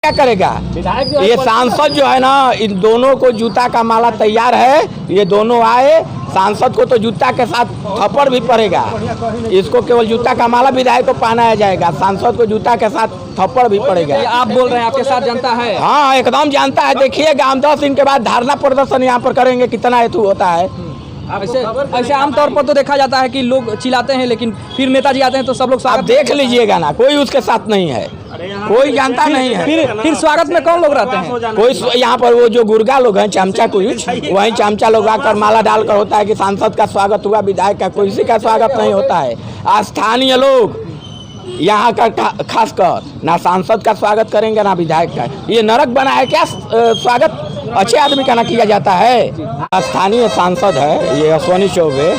क्या करेगा? ये सांसद जो है ना, इन दोनों को जूता का माला तैयार है। ये दोनों आए, सांसद को तो जूता के साथ थप्पड़ भी पड़ेगा। इसको केवल जूता का माला विधायक को पहनाया जाएगा, सांसद को जूता के साथ थप्पड़ भी पड़ेगा। आप बोल रहे हैं आपके साथ जनता है? हाँ, एकदम जानता है। देखिएगा, हम 10 दिन के बाद धरना प्रदर्शन यहाँ पर करेंगे, कितना हेतु होता है। ऐसे आमतौर पर तो देखा जाता है कि लोग चिल्लाते हैं, लेकिन फिर नेताजी आते हैं तो सब लोग आप देख लीजिएगा ना, कोई उसके साथ नहीं है, कोई जानता नहीं है। फिर स्वागत में कौन लोग रहते हैं? कोई यहाँ पर वो जो गुर्गा लोग हैं, चमचा कुछ, वही चमचा लोग आकर माला डालकर होता है कि सांसद का स्वागत हुआ, विधायक का किसी का स्वागत नहीं होता है। स्थानीय लोग यहाँ का खासकर ना सांसद का स्वागत करेंगे ना विधायक का। ये नरक बना है क्या? स्वागत अच्छे आदमी का ना किया जाता है। स्थानीय सांसद है ये अश्विनी चौबे,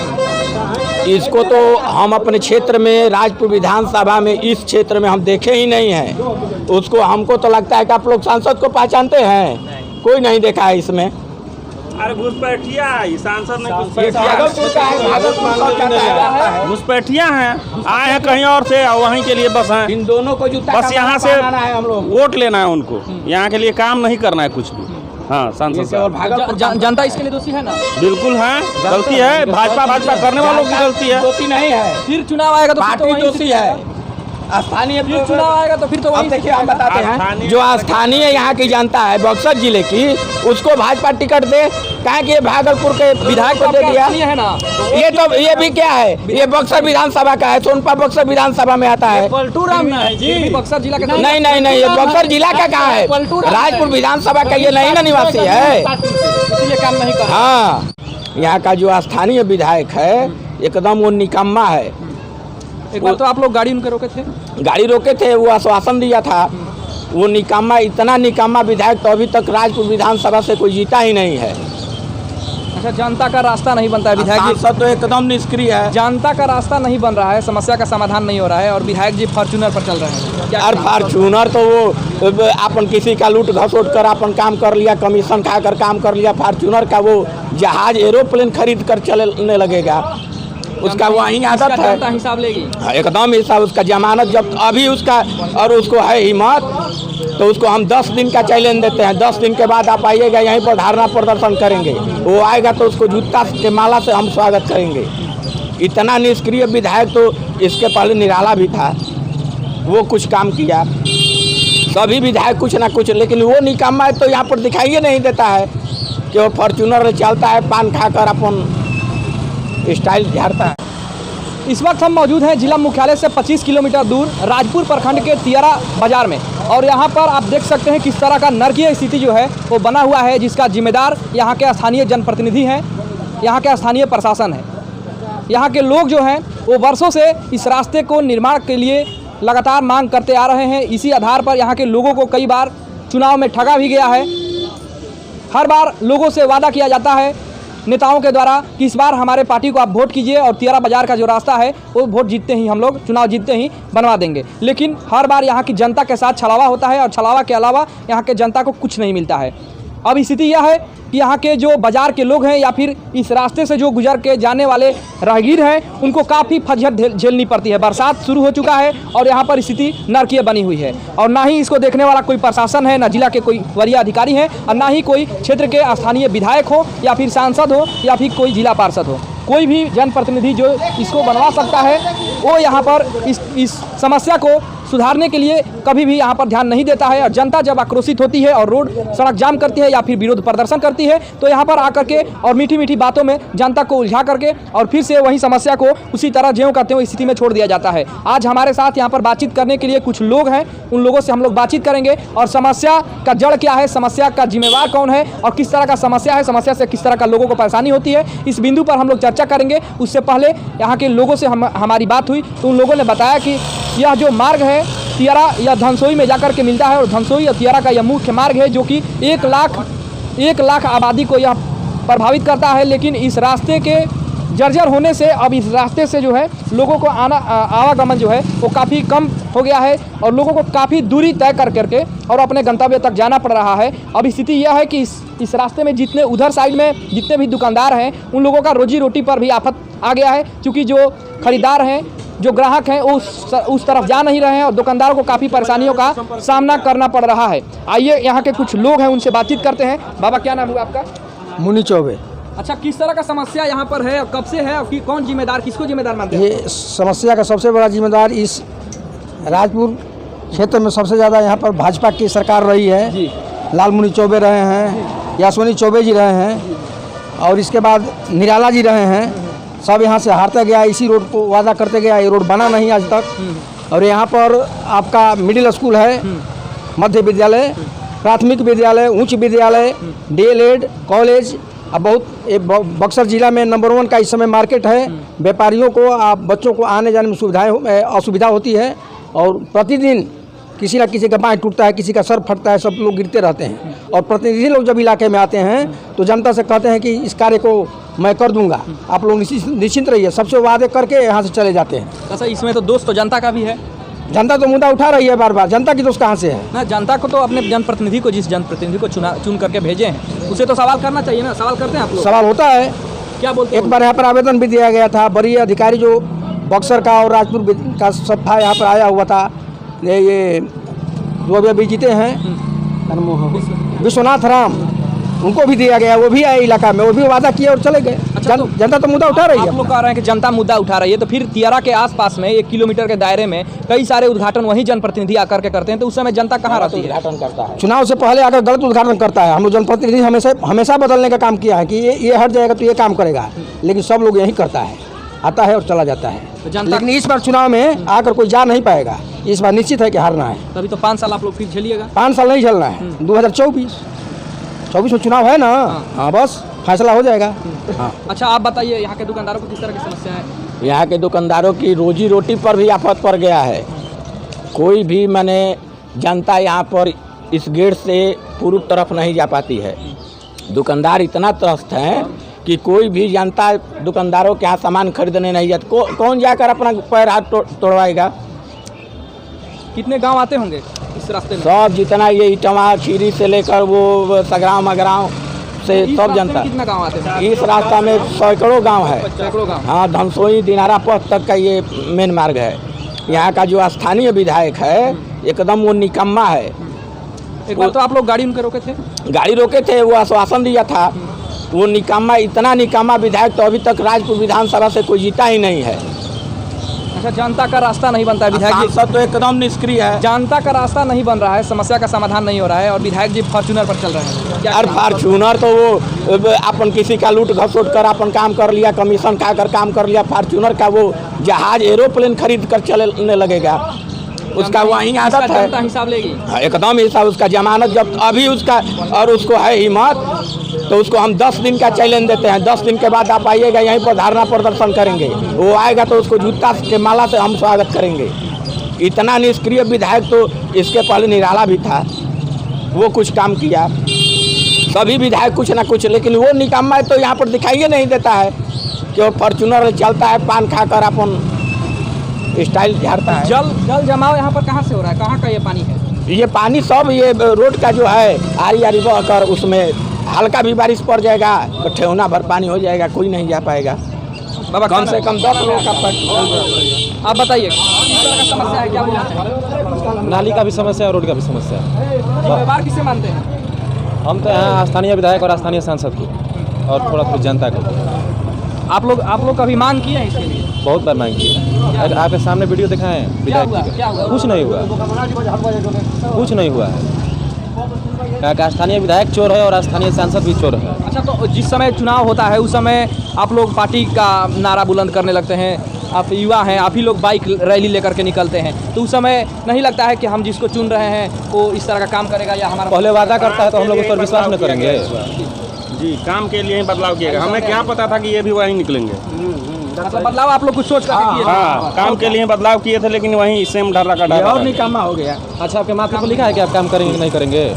इसको तो हम अपने क्षेत्र में राजपुर विधानसभा में इस क्षेत्र में हम देखे ही नहीं हैं। उसको हमको तो लगता है कि आप लोग सांसद को पहचानते हैं, कोई नहीं देखा है इसमें। अरे घुसपैठिया सांसद ने घुसपैठिया हैं, आए हैं कहीं और से, वहीं के लिए बस हैं। इन दोनों को बस यहाँ से हम लोग वोट लेना है उनको, यहाँ के लिए काम नहीं करना है कुछ भी। हाँ, सांसद जनता इसके लिए दोषी है ना? बिल्कुल है, गलती है। भाजपा करने वालों की गलती है, दोषी नहीं है। फिर चुनाव आएगा तो पार्टी दोषी है। स्थानीय चुनाव आएगा तो फिर तो वही। देखिए, हम बताते हैं, जो स्थानीय यहाँ की जनता है बक्सर जिले की, उसको भाजपा टिकट दे। कहा कि ये भागलपुर के विधायक को दे दिया है ना? ये तो ये भी क्या है, ये बक्सर विधानसभा का है, सोनपा बक्सर विधानसभा में आता है। पलटूराम में है जी, बक्सर जिला का नहीं, ये बक्सर जिला का कहाँ है? राजपुर विधानसभा का ये नहीं ना निवासी है, इसलिए काम नहीं कर। हाँ, यहाँ का जो स्थानीय विधायक है एकदम वो निकम्मा है। एक बार तो आप लोग गाड़ी उनके रोके थे? गाड़ी रोके थे, वो आश्वासन दिया था। वो निकम्मा, इतना निकम्मा विधायक तो अभी तक राजपुर विधानसभा से कोई जीता ही नहीं है। अच्छा, जनता का रास्ता नहीं बनता है, विधायक जी तो एकदम निष्क्रिय है। जनता का रास्ता नहीं बन रहा है, समस्या का समाधान नहीं हो रहा है, और विधायक जी फॉर्च्यूनर पर चल रहे हैं। और फॉर्च्यूनर तो वो अपन किसी का लूट घसोट कर अपन काम कर लिया, कमीशन खाकर काम कर लिया। फॉर्च्यूनर का वो जहाज एरोप्लेन खरीद कर चलने लगेगा, उसका वही आदत है। हिसाब लेगी एकदम हिसाब, उसका जमानत जब अभी उसका, और उसको है हिम्मत तो उसको हम 10 दिन का चैलेंज देते हैं। 10 दिन के बाद आप आइएगा, यहीं पर धरना प्रदर्शन करेंगे। वो आएगा तो उसको जूता के माला से हम स्वागत करेंगे। इतना निष्क्रिय विधायक तो इसके पहले निराला भी था, वो कुछ काम किया। सभी विधायक कुछ ना कुछ, लेकिन वो निकम्मा है तो यहाँ पर दिखाई नहीं देता है कि वो फॉर्च्यूनर चलता है, पान खाकर अपन स्टाइल झाड़ता है। इस वक्त हम मौजूद हैं जिला मुख्यालय से 25 किलोमीटर दूर राजपुर प्रखंड के तियरा बाजार में, और यहाँ पर आप देख सकते हैं किस तरह का नरकीय स्थिति जो है वो बना हुआ है, जिसका जिम्मेदार यहाँ के स्थानीय जनप्रतिनिधि हैं, यहाँ के स्थानीय प्रशासन है। यहाँ के लोग जो हैं वो वर्षों से इस रास्ते को निर्माण के लिए लगातार मांग करते आ रहे हैं। इसी आधार पर यहाँ के लोगों को कई बार चुनाव में ठगा भी गया है। हर बार लोगों से वादा किया जाता है नेताओं के द्वारा कि इस बार हमारे पार्टी को आप वोट कीजिए और तियरा बाजार का जो रास्ता है वो वोट जीतते ही हम लोग, चुनाव जीतते ही बनवा देंगे। लेकिन हर बार यहाँ की जनता के साथ छलावा होता है, और छलावा के अलावा यहाँ के जनता को कुछ नहीं मिलता है। अब स्थिति यह है कि यहाँ के जो बाजार के लोग हैं या फिर इस रास्ते से जो गुजर के जाने वाले राहगीर हैं, उनको काफ़ी फजहत झेलनी पड़ती है। बरसात शुरू हो चुका है और यहाँ पर स्थिति नरकीय बनी हुई है, और ना ही इसको देखने वाला कोई प्रशासन है, ना जिला के कोई वरीय अधिकारी हैं, और ना ही कोई क्षेत्र के स्थानीय विधायक हो या फिर सांसद हो या फिर कोई जिला पार्षद हो। कोई भी जनप्रतिनिधि जो इसको बनवा सकता है वो यहाँ पर इस समस्या को सुधारने के लिए कभी भी यहाँ पर ध्यान नहीं देता है। और जनता जब आक्रोशित होती है और रोड सड़क जाम करती है या फिर विरोध प्रदर्शन करती है, तो यहाँ पर आकर के और मीठी मीठी बातों में जनता को उलझा करके और फिर से वही समस्या को उसी तरह ज्यों करते हुए स्थिति में छोड़ दिया जाता है। आज हमारे साथ यहाँ पर बातचीत करने के लिए कुछ लोग हैं, उन लोगों से हम लोग बातचीत करेंगे और समस्या का जड़ क्या है, समस्या का जिम्मेवार कौन है और किस तरह का समस्या है, समस्या से किस तरह का लोगों को परेशानी होती है, इस बिंदु पर हम लोग चर्चा करेंगे। उससे पहले यहाँ के लोगों से हमारी बात हुई तो उन लोगों ने बताया कि यह जो मार्ग है तियरा या धनसोई में जाकर के मिलता है, और धनसोई और तियरा का यह मुख्य मार्ग है जो कि 1 लाख आबादी को यह प्रभावित करता है। लेकिन इस रास्ते के जर्जर होने से अब इस रास्ते से जो है लोगों को आवागमन जो है वो काफ़ी कम हो गया है और लोगों को काफ़ी दूरी तय कर करके और अपने गंतव्य तक जाना पड़ रहा है। अब स्थिति यह है कि इस रास्ते में जितने उधर साइड में जितने भी दुकानदार हैं उन लोगों का रोजी रोटी पर भी आफत आ गया है, क्योंकि जो खरीदार हैं जो ग्राहक हैं उस तरफ जा नहीं रहे हैं और दुकानदारों को काफ़ी परेशानियों का सामना करना पड़ रहा है। आइए यहाँ के कुछ लोग हैं, उनसे बातचीत करते हैं। बाबा, क्या नाम हुआ आपका? मुनि चौबे। अच्छा, किस तरह का समस्या यहाँ पर है और कब से है और कौन जिम्मेदार, किसको जिम्मेदार मानते हैं? ये समस्या का सबसे बड़ा जिम्मेदार इस राजपुर क्षेत्र में सबसे ज़्यादा यहाँ पर भाजपा की सरकार रही है जी। लालमुनि चौबे रहे हैं, यासवनी चौबे जी रहे हैं और इसके बाद निराला जी रहे हैं। सब यहाँ से हारता गया, इसी रोड को वादा करते गया, ये रोड बना नहीं आज तक। और यहाँ पर आपका मिडिल स्कूल है, मध्य विद्यालय, प्राथमिक विद्यालय, उच्च विद्यालय, डीएलएड कॉलेज, अब बहुत बक्सर जिला में नंबर 1 का इस समय मार्केट है। व्यापारियों को बच्चों को आने जाने में असुविधा होती है और प्रतिदिन किसी न किसी का बाँह टूटता है, किसी का सर फटता है, सब लोग गिरते रहते हैं। और प्रतिनिधि लोग जब इलाके में आते हैं तो जनता से कहते हैं कि इस कार्य को मैं कर दूंगा, आप लोग निश्चिंत रहिए, सबसे वादे करके यहाँ से चले जाते हैं। अच्छा, इसमें तो दोस्त तो जनता का भी है। जनता तो मुद्दा उठा रही है बार बार, जनता की दोस्त कहाँ से है? ना, जनता को तो अपने जनप्रतिनिधि को, जिस जनप्रतिनिधि को चुन करके भेजे हैं, उसे तो सवाल करना चाहिए ना। सवाल करते हैं आप लोग? सवाल होता है। क्या बोलते हैं? एक बार यहाँ पर आवेदन भी दिया गया था, बड़ी अधिकारी जो बक्सर का और राजपुर का सब था, यहाँ पर आया हुआ था। ये जो अभी जीते हैं विश्वनाथ राम, उनको भी दिया गया, वो भी आए इलाका में, वो भी वादा किया और चले गए। अच्छा, जनता तो मुद्दा उठा रही है। आप लोग कह रहे हैं कि जनता मुद्दा उठा रही है, तो फिर तियारा के आसपास में 1 किलोमीटर के दायरे में कई सारे उद्घाटन वही जनप्रतिनिधि आकर के करते हैं, तो उस समय जनता कहाँ रहती है? उद्घाटन करता है, चुनाव से पहले आकर गलत उद्घाटन करता है। हम लोग जनप्रतिनिधि हमेशा बदलने का काम किया है कि ये हट जाएगा तो ये काम करेगा, लेकिन सब लोग यही करता है, आता है और चला जाता है। लेकिन इस बार चुनाव में आकर कोई जा नहीं पाएगा, इस बार निश्चित है कि हारना है। तभी तो 5 साल आप लोग फिर झेलिएगा। 5 साल नहीं झेलना है, 2024 में चुनाव है ना। हाँ, बस फैसला हो जाएगा। हाँ। अच्छा, आप बताइए यहाँ के दुकानदारों को किस तरह की समस्या है? यहाँ के दुकानदारों की रोजी रोटी पर भी आफत पड़ गया है। कोई भी माने जनता यहाँ पर इस गेट से पूर्व तरफ नहीं जा पाती है। दुकानदार इतना त्रस्त हैं कि कोई भी जनता दुकानदारों के यहाँ सामान खरीदने नहीं जाता। कौन जाकर अपना पैर हाथ तोड़वाएगा? कितने गांव आते होंगे इस रास्ते में? सब जितना ये इटवा खीरी से लेकर वो सगराव मगराव से सब जनता। कितना गांव आते हैं इस रास्ता में? सैकड़ों गांव है। सैकड़ों गांव। हाँ, धनसोई दिनारा पथ तक का ये मेन मार्ग है। यहाँ का जो स्थानीय विधायक है एकदम वो निकम्मा है। एक बार तो आप लोग गाड़ी उनके रोके थे? गाड़ी रोके थे, वो आश्वासन दिया था। वो निकम्मा, इतना निकम्मा विधायक तो अभी तक राजपुर विधानसभा से कोई जीता ही नहीं है। अच्छा, जनता का रास्ता नहीं बनता है, विधायक जी सांसद तो एकदम निष्क्रिय है। जनता का रास्ता नहीं बन रहा है, समस्या का समाधान नहीं हो रहा है और विधायक जी फॉर्च्यूनर पर चल रहे हैं। और फॉर्च्यूनर तो वो अपन किसी का लूट घसोट कर अपन काम कर लिया, कमीशन खाकर काम कर लिया। फॉर्च्यूनर का वो जहाज एरोप्लेन खरीद कर चलने लगेगा, उसका वहीं आदत है। जनता हिसाब लेगी एकदम हिसाब, उसका जमानत जब अभी उसका और उसको है हिम्मत तो उसको हम 10 दिन का चैलेंज देते हैं। 10 दिन के बाद आप आइएगा, यहीं पर धरना प्रदर्शन करेंगे। वो आएगा तो उसको जूता के माला से हम स्वागत करेंगे। इतना निष्क्रिय विधायक तो इसके पहले निराला भी था, वो कुछ काम किया। सभी विधायक कुछ ना कुछ, लेकिन वो निकम्मा है तो यहाँ पर दिखाई नहीं देता है कि वो फॉर्च्यूनर चलता है, पान खाकर अपन स्टाइल झाड़ता है। जल जमाव यहाँ पर कहाँ से हो रहा है? कहाँ का ये पानी है? ये पानी सब ये रोड का जो है आरी आरी बहकर, उसमें हल्का भी बारिश पड़ जाएगा तो ठेहुना भर पानी हो जाएगा, कोई नहीं जा पाएगा। बाबा, कम से कम 10 लोगों का आप बताइए किस तरह का समस्या है, क्या बोलना चाहिए? नाली का भी समस्या है, रोड का भी समस्या है। जिम्मेदार किसे मानते हैं? हम तो यहाँ स्थानीय विधायक और स्थानीय सांसद को और थोड़ा जनता को। आप लोग कभी मांग किए हैं इसके लिए? बहुत बार मांग की है। आपके सामने वीडियो दिखाएं विधायक जी क्या हुआ? का, कुछ नहीं हुआ, कुछ नहीं हुआ है। स्थानीय विधायक चोर है और स्थानीय सांसद भी चोर है। अच्छा, तो जिस समय चुनाव होता है उस समय आप लोग पार्टी का नारा बुलंद करने लगते हैं, आप युवा हैं, आप ही लोग बाइक रैली लेकर के निकलते हैं, तो उस समय नहीं लगता है कि हम जिसको चुन रहे हैं वो इस तरह का काम करेगा या हमारा पहले वादा करता है तो हम लोग उस पर विश्वास न करेंगे? जी, काम के लिए ही बदलाव किया। हमें क्या पता था कि ये भी वहीं निकलेंगे। मतलब बदलाव आप लोग कुछ सोच करके किए? हाँ, काम के लिए बदलाव किए थे, लेकिन वहीं सेम ढर्रा का ढर्रा और निकम्मा हो गया। अच्छा, आपके माथे पर लिखा है कि आप काम करेंगे कि नहीं करेंगे?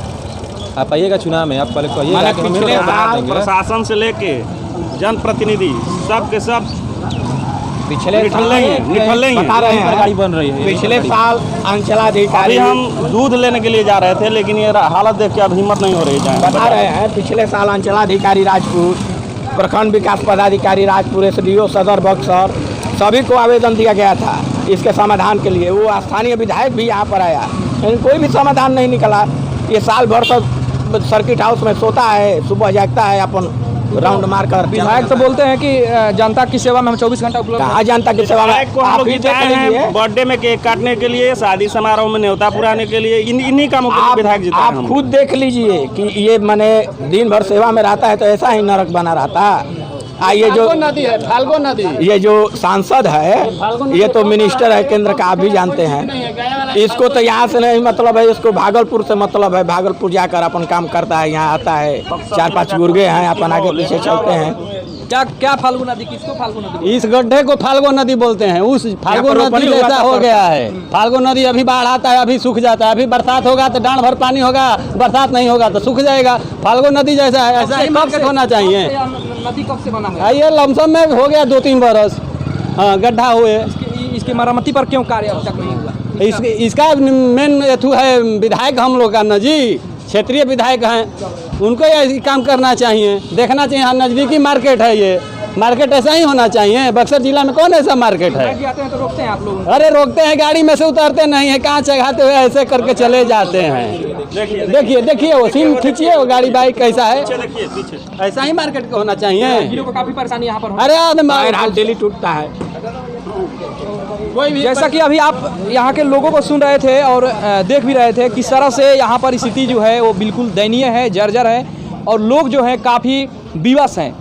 आप आइएगा चुनाव में, आप पहले कहिएगा कि हम पिछले बता साल देंगे। प्रशासन से लेके जनप्रतिनिधि सब के सब पिछले निकल रहे हैं। बता रहे हैं, गाड़ी बन रही है। पिछले साल अभी अंचलाधिकारी हम दूध लेने के लिए जा रहे थे, लेकिन ये हालत देख के अब हिम्मत नहीं हो रही है। बता रहे हैं, पिछले साल अंचलाधिकारी राजपुर, प्रखंड विकास पदाधिकारी राजपुर, SDO सदर बक्सर, सभी को आवेदन दिया गया था। इसके समाधान के लिए। वो स्थानीय विधायक भी यहाँ पर आया, लेकिन कोई भी समाधान नहीं निकला। ये साल भर तो सर्किट हाउस में सोता है, सुबह जागता है अपन राउंड मार कर। विधायक तो बोलते हैं कि जनता की सेवा में हम 24 घंटा उपलब्ध हैं। कहाँ जनता की सेवा में? को हम आप लोग ही देख जिताए लीजिए। हैं बर्थडे में केक काटने के लिए, शादी समारोह में न्योता पुराने के लिए, इन्हीं कामों के लिए आप विधायक जिताए आप हम। खुद देख लीजिए कि ये मैंने दिन भर सेवा में रहता है तो ऐसा ही नरक बना रहता। ये जो नदी है, फाल्गुन नदी, ये जो सांसद है, ये तो मिनिस्टर है केंद्र का, आप भी जानते हैं। इसको तो यहाँ से नहीं मतलब है, इसको भागलपुर से मतलब है। भागलपुर जाकर अपन काम करता है, यहाँ आता है, 4-5 गुर्गे हैं, अपन आगे पीछे चलते हैं। क्या फाल्गुन नदी, किसको फाल्गुन नदी? इस गड्ढे को फाल्गुन नदी बोलते हैं। उस फाल्गुन नदी जैसा हो गया है। फाल्गुन नदी अभी बाढ़ आता है, अभी सूख जाता है। अभी बरसात होगा तो डांड भर पानी होगा, बरसात नहीं होगा तो सूख जाएगा। फाल्गुन नदी जैसा है, ऐसा ही मार्केट होना चाहिए। नदी कब से बना है? ये लमसम में हो गया 2-3 बरस। हाँ, गड्ढा हुए। इसकी मरम्मति पर क्यों कार्य अब तक नहीं हुआ? इसका मेन एथू है विधायक हम लोग का न जी, क्षेत्रीय विधायक हैं, उनको ये काम करना चाहिए, देखना चाहिए। यहाँ नज़दीकी मार्केट है, ये मार्केट ऐसा ही होना चाहिए। बक्सर जिला में कौन ऐसा मार्केट है? आते हैं तो रोकते हैं आप लोग? अरे रोकते हैं, गाड़ी में से उतरते नहीं है, कहाँ चढ़ाते हुए ऐसे करके चले जाते हैं। देखिए वो सीन खींचिए, वो गाड़ी बाइक कैसा है, ऐसा ही मार्केट को होना चाहिए। को काफी परेशानी यहाँ पर हो। अरे पैर हाथ डेली टूटता है। जैसा कि अभी आप यहाँ के लोगों को सुन रहे थे और देख भी रहे थे किस तरह से यहाँ पर स्थिति जो है वो बिल्कुल दयनीय है, जर्जर है, और लोग जो हैं काफ़ी विवश हैं।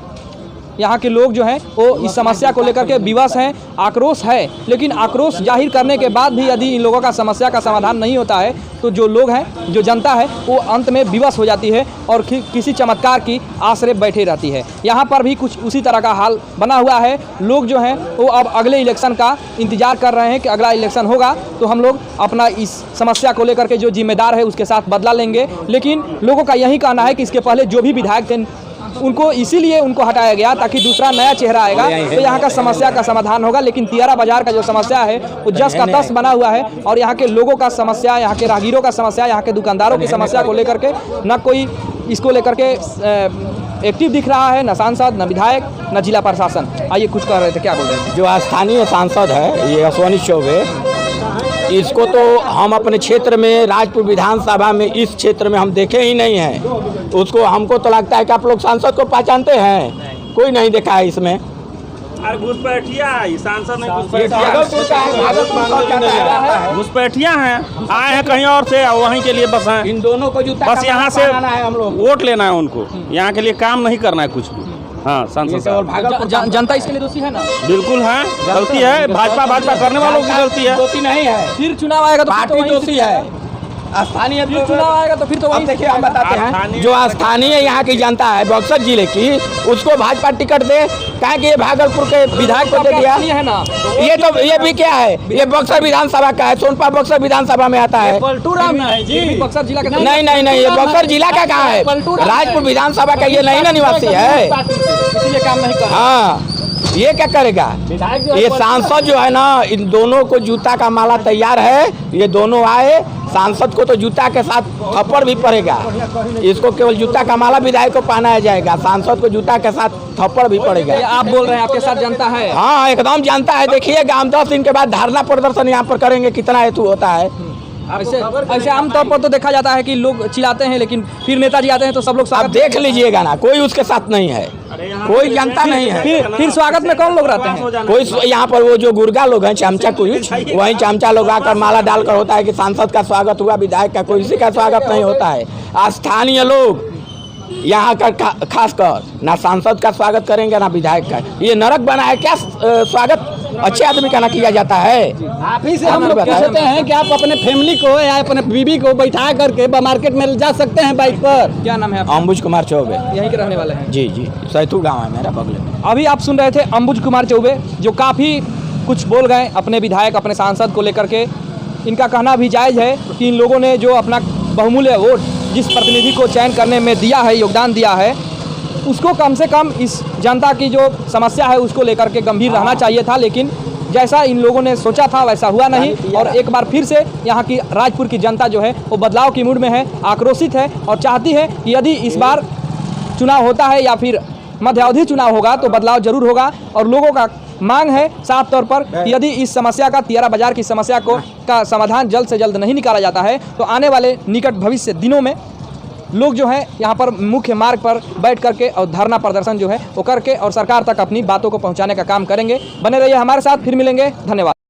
यहाँ के लोग जो हैं वो इस समस्या को लेकर के विवश हैं, आक्रोश है। लेकिन आक्रोश जाहिर करने के बाद भी यदि इन लोगों का समस्या का समाधान नहीं होता है तो जो लोग हैं, जो जनता है, वो अंत में विवश हो जाती है और किसी चमत्कार की आश्रय बैठे रहती है। यहाँ पर भी कुछ उसी तरह का हाल बना हुआ है। लोग जो हैं वो अब अगले इलेक्शन का इंतजार कर रहे हैं कि अगला इलेक्शन होगा तो हम लोग अपना इस समस्या को लेकर के जो जिम्मेदार है उसके साथ बदला लेंगे। लेकिन लोगों का यही कहना है कि इसके पहले जो भी विधायक थे उनको इसीलिए उनको हटाया गया ताकि दूसरा नया चेहरा आएगा तो यहाँ का समस्या का समाधान होगा। लेकिन तियारा बाजार का जो समस्या है वो जस का तस बना हुआ है और यहाँ के लोगों का समस्या, यहाँ के राहगीरों का समस्या, यहाँ के दुकानदारों की समस्या को लेकर के न कोई इसको लेकर के एक्टिव दिख रहा है, न सांसद, न विधायक, न जिला प्रशासन। आइए कुछ कह रहे थे, क्या बोल रहे थे? जो स्थानीय सांसद है ये अश्वनी चौबे, इसको तो हम अपने क्षेत्र में राजपुर विधानसभा में इस क्षेत्र में हम देखे ही नहीं हैं। उसको हमको तो लगता है कि आप लोग सांसद को पहचानते हैं, कोई नहीं देखा है इसमें। घुसपैठिया हैं, आए हैं कहीं और से, वहीं के लिए बस हैं। इन दोनों को जूता बस यहाँ से है हम लोग, वोट लेना है उनको, यहाँ के लिए काम नहीं करना है कुछ भी। हाँ, सांसद साहब जनता इसके लिए दोषी है ना? बिल्कुल है, गलती है, भाजपा करने वालों की गलती है। दोषी नहीं है, फिर चुनाव आएगा तो पार्टी दोषी है। स्थानीय चुनाव आएगा तो फिर तो वही देखिए हम बताते हैं, जो स्थानीय यहाँ की जनता है बक्सर जिले की, उसको भाजपा टिकट दे, कहा कि ये भागलपुर के विधायक को दे दिया है ना। ये तो ये भी क्या है, ये बक्सर विधानसभा का है, सोनपा बक्सर विधानसभा में आता है। बक्सर जिला का नहीं, ये बक्सर जिला का कहाँ है? राजपुर विधानसभा का ये नहीं ना निवासी है, इसीलिए काम नहीं कर। हाँ, ये क्या करेगा? ये सांसद जो है ना, इन दोनों को जूता का माला तैयार है। ये दोनों आए, सांसद को तो जूता के साथ थप्पड़ भी पड़ेगा, इसको केवल जूता का माला विधायक को पहनाया जाएगा, सांसद को जूता के साथ थप्पड़ भी पड़ेगा। ये आप बोल रहे हैं आपके साथ जनता है? हाँ, एकदम जानता है। देखिएगा हम 10 दिन के बाद धरना प्रदर्शन यहाँ पर करेंगे, कितना हेतु होता है। ऐसे आमतौर पर तो देखा जाता है कि लोग चिल्लाते हैं, लेकिन फिर नेताजी आते हैं तो सब लोग आप देख लीजिएगा ना, कोई उसके साथ नहीं है, कोई जनता नहीं है। फिर स्वागत में कौन लोग रहते हैं? कोई यहाँ पर वो जो गुर्गा लोग हैं, चमचा कुछ, वही चमचा लोग आकर माला डालकर होता है कि सांसद का स्वागत हुआ, विधायक का कोई किसी का स्वागत नहीं होता है। स्थानीय लोग यहाँ का खासकर ना सांसद का स्वागत करेंगे ना विधायक का। ये नरक बना है क्या? स्वागत अच्छे आदमी का ना किया जाता है। आप ही से हम लोग कहते हैं कि आप अपने फैमिली को या अपने बीवी को बैठा करके मार्केट में जा सकते हैं बाइक पर। क्या नाम है आपका? अंबुज कुमार चौबे, यहीं के रहने वाले हैं? जी, सैथू गाँव है मेरा बगल में। अभी आप सुन रहे थे अंबुज कुमार चौबे, जो काफ़ी कुछ बोल गए अपने विधायक, अपने सांसद को लेकर के। इनका कहना भी जायज़ है कि इन लोगों ने जो अपना बहुमूल्य वोट जिस प्रतिनिधि को चयन करने में दिया है, योगदान दिया है, उसको कम से कम इस जनता की जो समस्या है उसको लेकर के गंभीर रहना चाहिए था। लेकिन जैसा इन लोगों ने सोचा था वैसा हुआ नहीं, और एक बार फिर से यहाँ की राजपुर की जनता जो है वो बदलाव की मूड में है, आक्रोशित है और चाहती है कि यदि इस बार चुनाव होता है या फिर मध्यावधि चुनाव होगा तो बदलाव जरूर होगा और लोगों का मांग है साफ तौर पर कि यदि इस समस्या का तियारा बाजार की समस्या का समाधान जल्द से जल्द नहीं निकाला जाता है तो आने वाले निकट भविष्य दिनों में लोग जो है यहाँ पर मुख्य मार्ग पर बैठ करके और धरना प्रदर्शन जो है वो करके और सरकार तक अपनी बातों को पहुँचाने का काम करेंगे। बने रहिए हमारे साथ, फिर मिलेंगे, धन्यवाद।